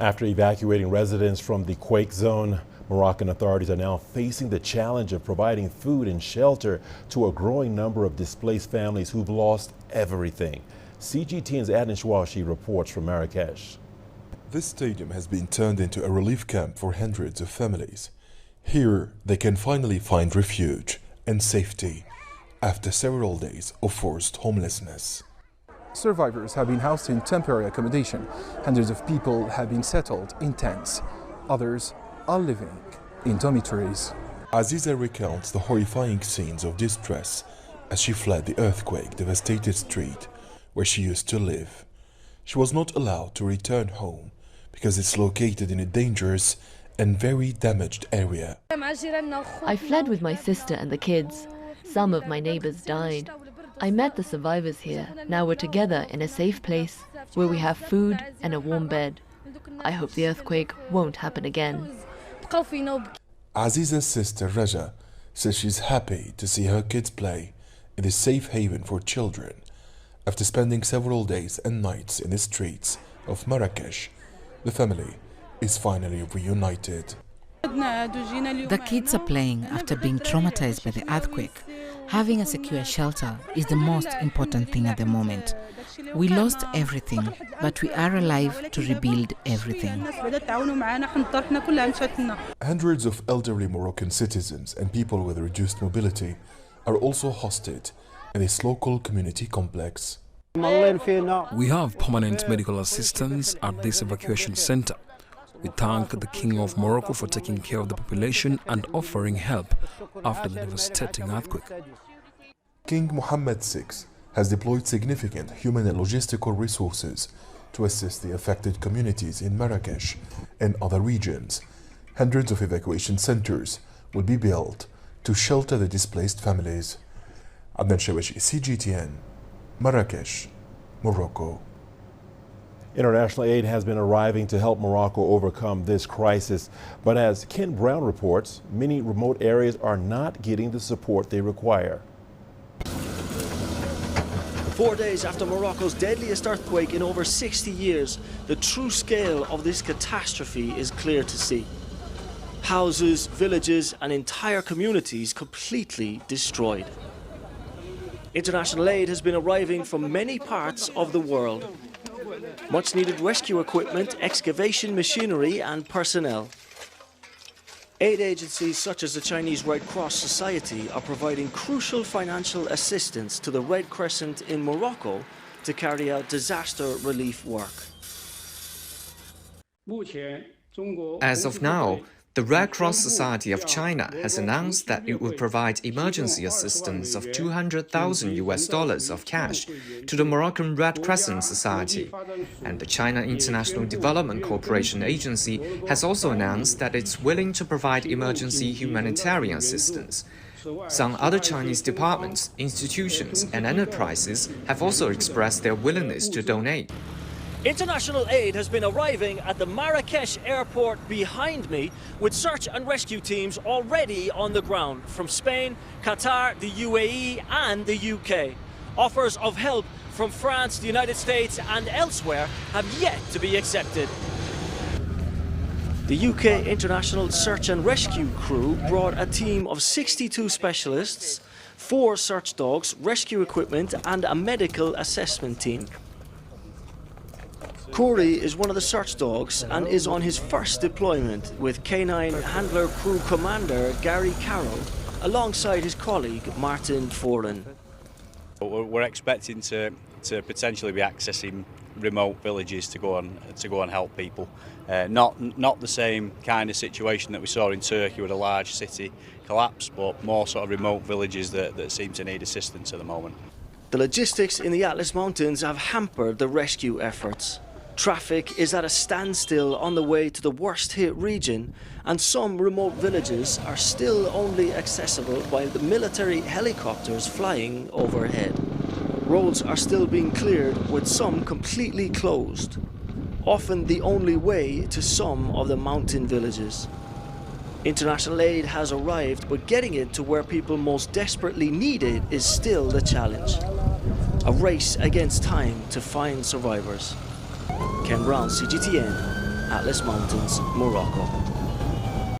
After evacuating residents from the quake zone, Moroccan authorities are now facing the challenge of providing food and shelter to a growing number of displaced families who've lost everything. CGTN's Adnan Chouachi reports from Marrakesh. This stadium has been turned into a relief camp for hundreds of families. Here, they can finally find refuge and safety after several days of forced homelessness. Survivors have been housed in temporary accommodation. Hundreds of people have been settled in tents. Others are living in dormitories. Aziza recounts the horrifying scenes of distress as she fled the earthquake-devastated street where she used to live. She was not allowed to return home because it's located in a dangerous and very damaged area. I fled with my sister and the kids. Some of my neighbors died. I met the survivors here. Now we're together in a safe place where we have food and a warm bed. I hope the earthquake won't happen again. Aziza's sister Raja says she's happy to see her kids play in this safe haven for children. After spending several days and nights in the streets of Marrakesh, the family is finally reunited. The kids are playing after being traumatized by the earthquake. Having a secure shelter is the most important thing at the moment. We lost everything, but we are alive to rebuild everything. Hundreds of elderly Moroccan citizens and people with reduced mobility are also hosted in this local community complex. We have permanent medical assistance at this evacuation center. We thank the King of Morocco for taking care of the population and offering help after the devastating earthquake. King Mohammed VI has deployed significant human and logistical resources to assist the affected communities in Marrakesh and other regions. Hundreds of evacuation centers will be built to shelter the displaced families. Adnan Chouachi, CGTN, Marrakesh, Morocco. International aid has been arriving to help Morocco overcome this crisis. But as Ken Brown reports, many remote areas are not getting the support they require. 4 days after Morocco's deadliest earthquake in over 60 years, the true scale of this catastrophe is clear to see. Houses, villages, and entire communities completely destroyed. International aid has been arriving from many parts of the world. Much needed rescue equipment, excavation machinery, and personnel. Aid agencies such as the Chinese Red Cross Society are providing crucial financial assistance to the Red Crescent in Morocco to carry out disaster relief work. As of now, the Red Cross Society of China has announced that it will provide emergency assistance of $200,000 of cash to the Moroccan Red Crescent Society. And the China International Development Cooperation Agency has also announced that it's willing to provide emergency humanitarian assistance. Some other Chinese departments, institutions, and enterprises have also expressed their willingness to donate. International aid has been arriving at the Marrakesh airport behind me, with search and rescue teams already on the ground from Spain, Qatar, the UAE and the UK. Offers of help from France, the United States and elsewhere have yet to be accepted. The UK International Search and Rescue crew brought a team of 62 specialists, 4 search dogs, rescue equipment and a medical assessment team. Corey is one of the search dogs and is on his first deployment with Canine Handler Crew Commander Gary Carroll alongside his colleague Martin Foran. We're expecting to potentially be accessing remote villages to go and help people. Not the same kind of situation that we saw in Turkey with a large city collapse, but more sort of remote villages that seem to need assistance at the moment. The logistics in the Atlas Mountains have hampered the rescue efforts. Traffic is at a standstill on the way to the worst hit region, and some remote villages are still only accessible by the military helicopters flying overhead. Roads are still being cleared, with some completely closed, often the only way to some of the mountain villages. International aid has arrived, but getting it to where people most desperately need it is still the challenge. A race against time to find survivors. Ken Brown, CGTN, Atlas Mountains, Morocco.